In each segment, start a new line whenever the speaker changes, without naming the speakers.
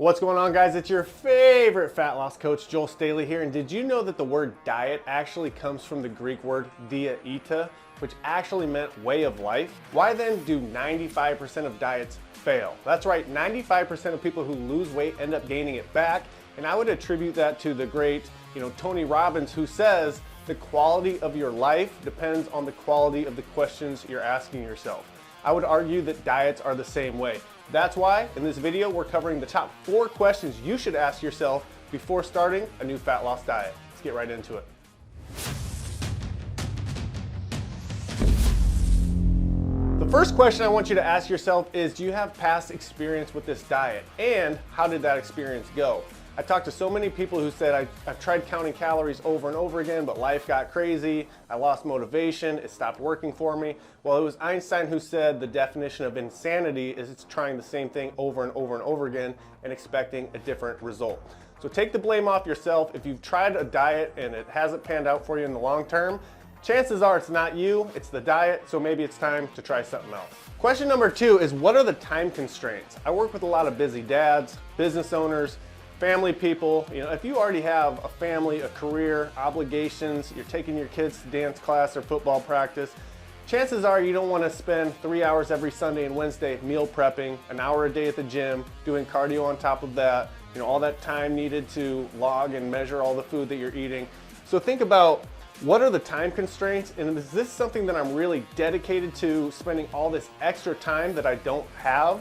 What's going on, guys? It's your favorite fat loss coach, Joel Staley here. And did you know that the word diet actually comes from the Greek word diaeta, which actually meant way of life? Why then do 95% of diets fail? That's right, 95% of people who lose weight end up gaining it back. And I would attribute that to the great, Tony Robbins, who says the quality of your life depends on the quality of the questions you're asking yourself. I would argue that diets are the same way. That's why in this video we're covering the top 4 questions you should ask yourself before starting a new fat loss diet. Let's get right into it. The first question I want you to ask yourself is, do you have past experience with this diet, and how did that experience go? I talked to so many people who said, I've tried counting calories over and over again, but life got crazy, I lost motivation, it stopped working for me. Well, it was Einstein who said the definition of insanity is it's trying the same thing over and over and over again and expecting a different result. So take the blame off yourself. If you've tried a diet and it hasn't panned out for you in the long term, chances are it's not you, it's the diet, so maybe it's time to try something else. Question number 2 is, what are the time constraints? I work with a lot of busy dads, business owners, family people. If you already have a family, a career, obligations, you're taking your kids to dance class or football practice, chances are you don't want to spend 3 hours every Sunday and Wednesday meal prepping, an hour a day at the gym, doing cardio on top of that, all that time needed to log and measure all the food that you're eating. So think about, what are the time constraints, and is this something that I'm really dedicated to, spending all this extra time that I don't have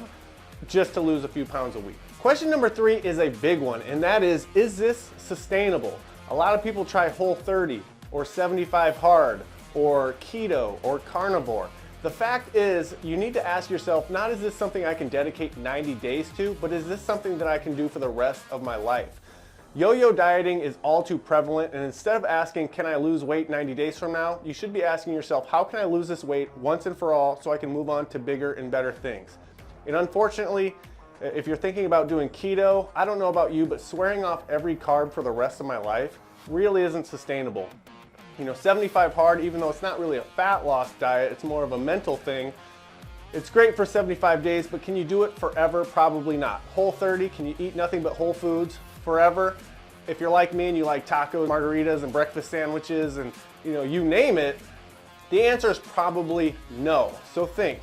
just to lose a few pounds a week? Question number 3 is a big one, and that is this sustainable? A lot of people try Whole30 or 75 hard or keto or carnivore. The fact is, you need to ask yourself, not is this something I can dedicate 90 days to, but is this something that I can do for the rest of my life? Yo-yo dieting is all too prevalent, and instead of asking, can I lose weight 90 days from now, you should be asking yourself, how can I lose this weight once and for all so I can move on to bigger and better things? And unfortunately, if you're thinking about doing keto, I don't know about you, but swearing off every carb for the rest of my life really isn't sustainable. 75 hard, even though it's not really a fat loss diet, it's more of a mental thing. It's great for 75 days, but can you do it forever? Probably not. Whole30, can you eat nothing but whole foods forever? If you're like me and you like tacos, margaritas, and breakfast sandwiches, and you name it, the answer is probably no. So think,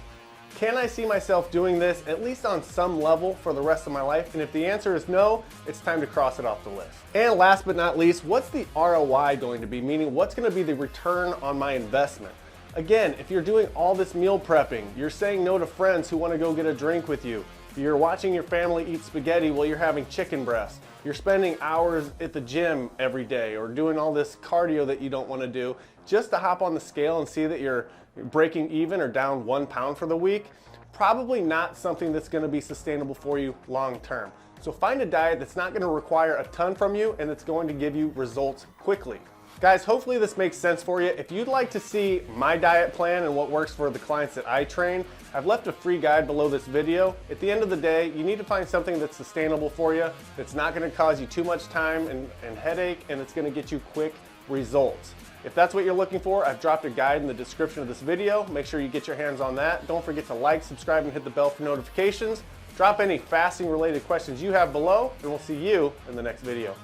can I see myself doing this at least on some level for the rest of my life? And if the answer is no, it's time to cross it off the list. And last but not least, what's the ROI going to be? Meaning, what's going to be the return on my investment? Again, if you're doing all this meal prepping, you're saying no to friends who want to go get a drink with you, you're watching your family eat spaghetti while you're having chicken breast, you're spending hours at the gym every day or doing all this cardio that you don't want to do just to hop on the scale and see that you're breaking even or down 1 pound for the week, probably not something that's going to be sustainable for you long term. So find a diet that's not going to require a ton from you and that's going to give you results quickly. Guys, hopefully this makes sense for you. If you'd like to see my diet plan and what works for the clients that I train, I've left a free guide below this video. At the end of the day, you need to find something that's sustainable for you, that's not going to cause you too much time and headache, and it's going to get you quick results. If that's what you're looking for, I've dropped a guide in the description of this video. Make sure you get your hands on that. Don't forget to like, subscribe, and hit the bell for notifications. Drop any fasting related questions you have below, and we'll see you in the next video.